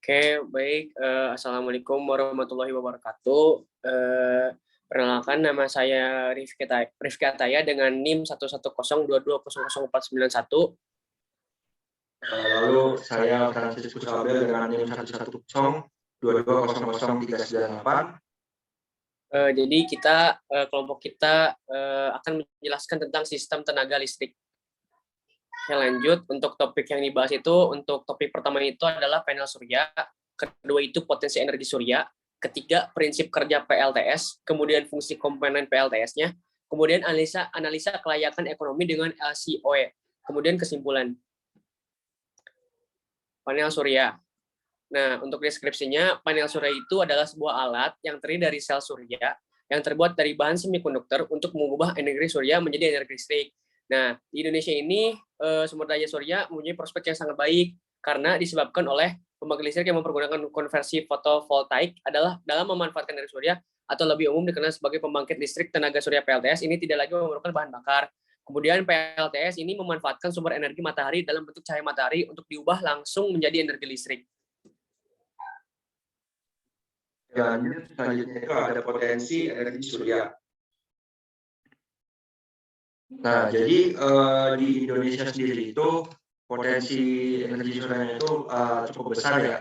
Oke, baik. Assalamualaikum warahmatullahi wabarakatuh. Perkenalkan, nama saya Rifki Ataya dengan NIM 11022000491. Lalu saya Franciscus Abel dengan NIM 11022000398. Jadi kelompok kita akan menjelaskan tentang sistem tenaga listrik. Oke, lanjut. Untuk topik yang dibahas itu, untuk topik pertama itu adalah panel surya, kedua itu potensi energi surya, ketiga prinsip kerja PLTS, kemudian fungsi komponen PLTS-nya, kemudian analisa kelayakan ekonomi dengan LCOE, kemudian kesimpulan. Panel surya. Nah, untuk deskripsinya, panel surya itu adalah sebuah alat yang terdiri dari sel surya yang terbuat dari bahan semikonduktor untuk mengubah energi surya menjadi energi listrik. Nah, di Indonesia ini sumber daya surya mempunyai prospek yang sangat baik karena disebabkan oleh pembangkit listrik yang mempergunakan konversi fotovoltaik adalah dalam memanfaatkan energi surya atau lebih umum dikenal sebagai pembangkit listrik tenaga surya PLTS ini tidak lagi memerlukan bahan bakar. Kemudian PLTS ini memanfaatkan sumber energi matahari dalam bentuk cahaya matahari untuk diubah langsung menjadi energi listrik. Lanjut, selanjutnya itu ada potensi energi surya. Nah, jadi di Indonesia sendiri itu potensi energi suryanya itu cukup besar ya,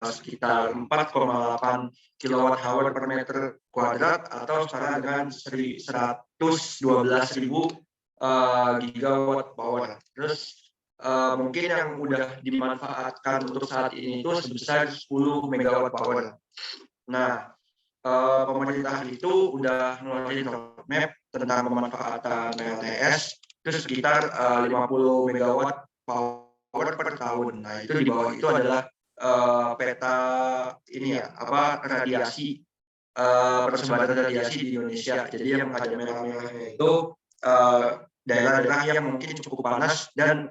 sekitar 4,8 kWh per meter kuadrat atau setara dengan 112.000 gigawatt power. Terus mungkin yang mudah dimanfaatkan untuk saat ini itu sebesar 10 megawatt power. Nah, pemerintah itu udah ngeluarin roadmap tentang pemanfaatan PLTS itu sekitar 50 megawatt power per tahun. Nah, itu di bawah itu adalah peta ini ya, radiasi, persebaran radiasi di Indonesia. Jadi yang ada merah-merahnya itu daerah-daerah yang mungkin cukup panas dan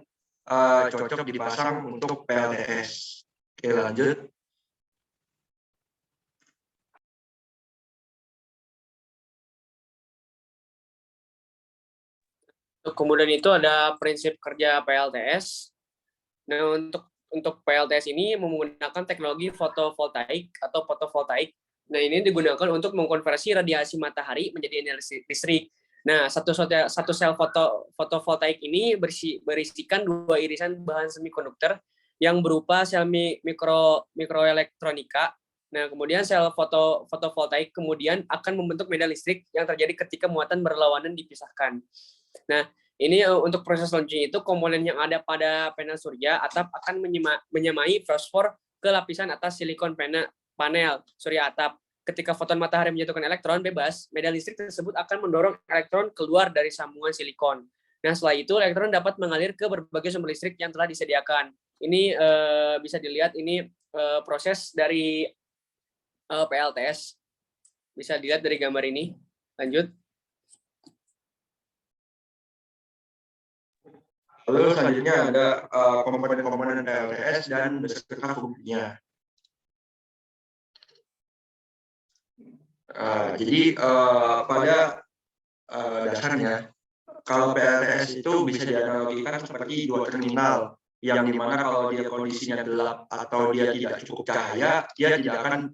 cocok dipasang untuk PLTS. Oke, lanjut. Kemudian itu ada prinsip kerja PLTS. Nah, untuk PLTS ini menggunakan teknologi fotovoltaik atau fotovoltaik. Nah, ini digunakan untuk mengkonversi radiasi matahari menjadi energi listrik. Nah, satu sel fotovoltaik ini berisikan dua irisan bahan semikonduktor yang berupa sel mikroelektronika. Nah, kemudian sel fotovoltaik kemudian akan membentuk medan listrik yang terjadi ketika muatan berlawanan dipisahkan. Nah, ini untuk proses launching itu komponen yang ada pada panel surya atap akan menyamai fosfor ke lapisan atas silikon panel surya atap. Ketika foton matahari menjatuhkan elektron bebas, medan listrik tersebut akan mendorong elektron keluar dari sambungan silikon. Nah, setelah itu elektron dapat mengalir ke berbagai sumber listrik yang telah disediakan. Ini bisa dilihat ini proses dari PLTS. Bisa dilihat dari gambar ini. Lanjut. Lalu selanjutnya ada komponen-komponen PLTS dan beserta fungsinya. Jadi pada dasarnya kalau PLTS itu bisa dianalogikan seperti dua terminal yang dimana kalau dia kondisinya gelap atau dia tidak cukup cahaya, dia tidak akan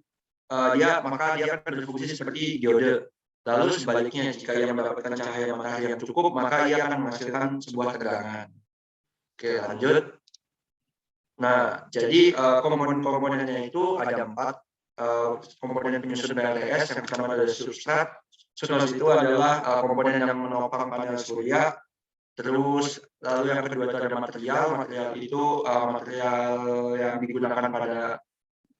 maka dia akan berfungsi seperti diode. Lalu sebaliknya, jika ia mendapatkan cahaya matahari yang cukup, maka ia akan menghasilkan sebuah tegangan. Oke, lanjut. Nah, jadi komponen-komponennya itu ada 4 komponen penyusun PLTS. Yang pertama adalah substrat. Substrat itu adalah komponen yang menopang panel surya. Terus lalu yang kedua itu ada material. Material itu material yang digunakan pada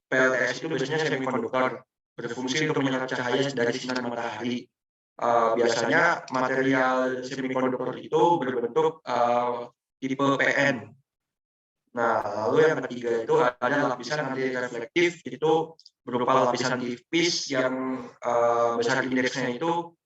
PLTS itu biasanya semikonduktor, berfungsi untuk menyerap cahaya dari sinar matahari. Biasanya material semikonduktor itu berbentuk tipe PN. Nah, lalu yang ketiga itu ada lapisan anti reflektif, itu berupa lapisan tipis yang besar indeksnya itu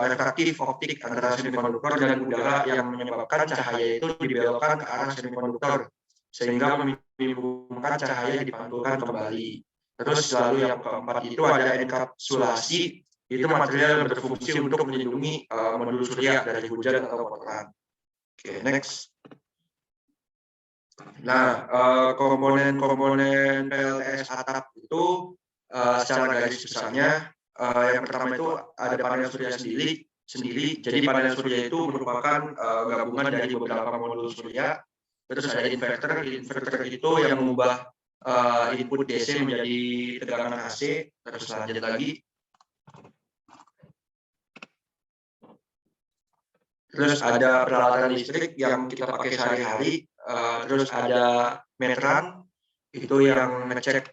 refraktif optik antara semikonduktor dan udara yang menyebabkan cahaya itu dibelokkan ke arah semikonduktor sehingga membingungkan cahaya dipantulkan kembali. Terus lalu yang keempat itu ada enkapsulasi, itu material yang berfungsi untuk melindungi modul surya dari hujan atau kotoran. next. Nah, komponen PLTS atap itu secara garis besarnya yang pertama itu ada panel surya sendiri. Jadi panel surya itu merupakan gabungan dari beberapa modul surya. Terus ada inverter itu yang mengubah input DC menjadi tegangan AC. Terus lanjut lagi. Terus ada peralatan listrik yang kita pakai sehari-hari. Terus ada meteran itu yang ngecek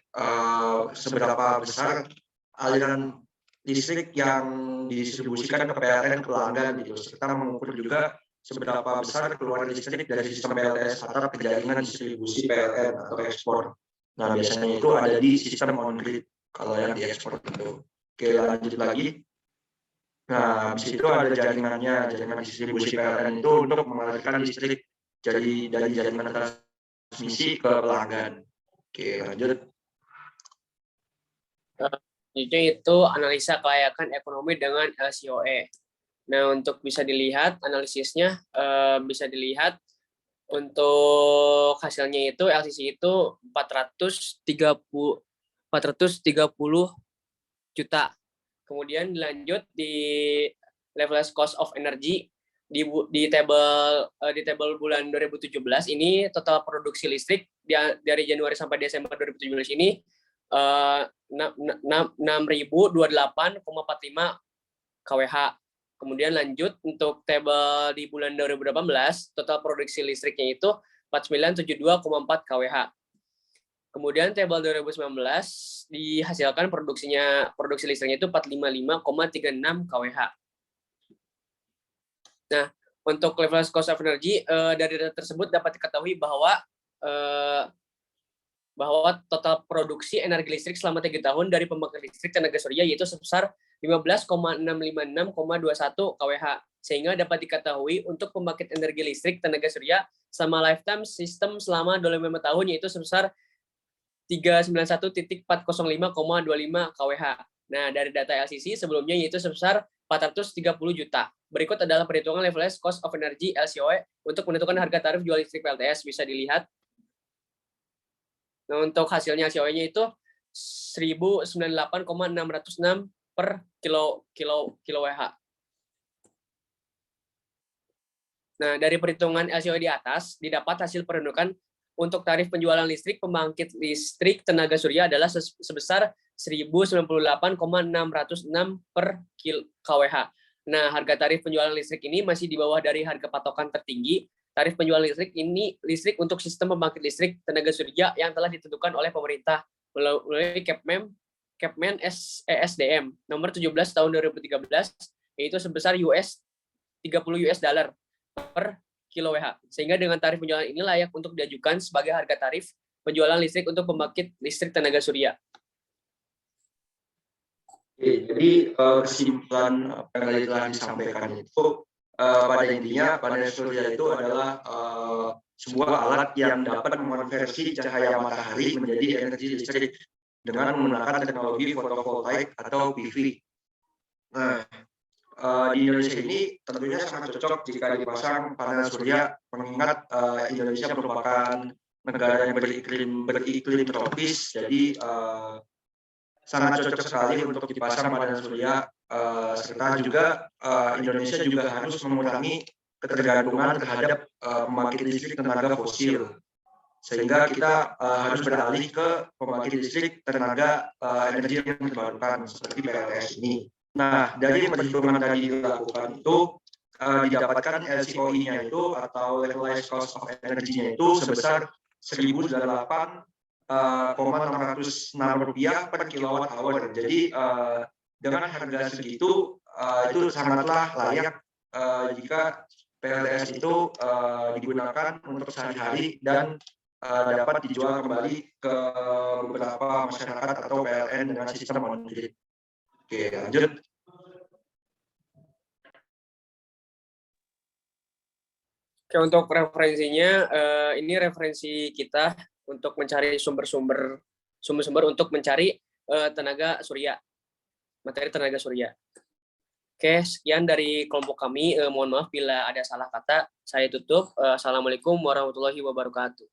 seberapa besar aliran listrik yang didistribusikan ke PLN ke pelanggan gitu, serta mengukur juga seberapa besar keluar listrik dari sistem PLTS atap ke jaringan distribusi PLN atau ekspor. Nah, biasanya itu ada di sistem on-grid kalau yang diekspor itu. Oke, lanjut lagi. Nah, habis itu ada jaringan distribusi PLN itu untuk mengalirkan listrik dari jaringan transmisi ke pelanggan. Oke, lanjut. Itu analisa kelayakan ekonomi dengan LCOE. Nah, untuk bisa dilihat analisisnya, bisa dilihat untuk hasilnya itu LCC itu 430 juta. Kemudian dilanjut di levelized cost of energy di table bulan 2017 ini total produksi listrik dari Januari sampai Desember 2017 ini 6.028,45 kWh. Kemudian lanjut untuk tabel di bulan 2018 total produksi listriknya itu 4972,4 kWh. Kemudian tabel 2019 dihasilkan produksi listriknya itu 455,36 kWh. Nah, untuk levelized cost of energy dari data tersebut dapat diketahui bahwa total produksi energi listrik selama 3 tahun dari pembangkit listrik tenaga surya yaitu sebesar 15,656,21 kWh. Sehingga dapat diketahui untuk pembangkit energi listrik tenaga surya selama lifetime sistem selama 25 tahun yaitu sebesar 391.405,25 kWh. Nah, dari data LCC sebelumnya yaitu sebesar 430 juta. Berikut adalah perhitungan levelized cost of energy LCOE untuk menentukan harga tarif jual listrik PLTS. Bisa dilihat. Nah, untuk hasilnya LCOE-nya itu 1.098,606 per kWh. Nah, dari perhitungan LCOE di atas, didapat hasil perundukan untuk tarif penjualan listrik pembangkit listrik tenaga surya adalah sebesar 1.098,606 per kWh. Nah, harga tarif penjualan listrik ini masih di bawah dari harga patokan tertinggi. Tarif penjualan listrik ini listrik untuk sistem pembangkit listrik tenaga surya yang telah ditentukan oleh pemerintah melalui Kepmen ESDM nomor 17 tahun 2013 yaitu sebesar $30 per kWh. Sehingga dengan tarif penjualan ini layak untuk diajukan sebagai harga tarif penjualan listrik untuk pembangkit listrik tenaga surya. Jadi kesimpulan apa yang telah disampaikan itu pada intinya panel surya itu adalah sebuah alat yang dapat mengonversi cahaya matahari menjadi energi listrik dengan menggunakan teknologi fotovoltaik atau PV. Nah, di Indonesia ini tentunya sangat cocok jika dipasang panel surya, mengingat Indonesia merupakan negara yang beriklim tropis, jadi sangat cocok sekali untuk dipasang panel surya, serta juga Indonesia juga harus mengurangi ketergantungan terhadap pembangkit listrik tenaga fosil, sehingga kita harus beralih ke pembangkit listrik tenaga energi yang terbarukan seperti PLTS ini. Nah, dari perhitungan tadi dilakukan itu didapatkan LCOE-nya itu atau levelized cost of energy-nya itu sebesar 1.008,606 rupiah per kilowatt hour. Jadi dengan harga segitu itu sangatlah layak jika PLTS itu digunakan untuk sehari-hari dan dapat dijual kembali ke beberapa masyarakat atau PLN dengan sistem on-grid. Oke, lanjut. Oke, untuk referensinya, ini referensi kita untuk mencari sumber-sumber untuk mencari tenaga surya, materi tenaga surya. Oke, sekian dari kelompok kami. Mohon maaf bila ada salah kata. Saya tutup. Assalamualaikum warahmatullahi wabarakatuh.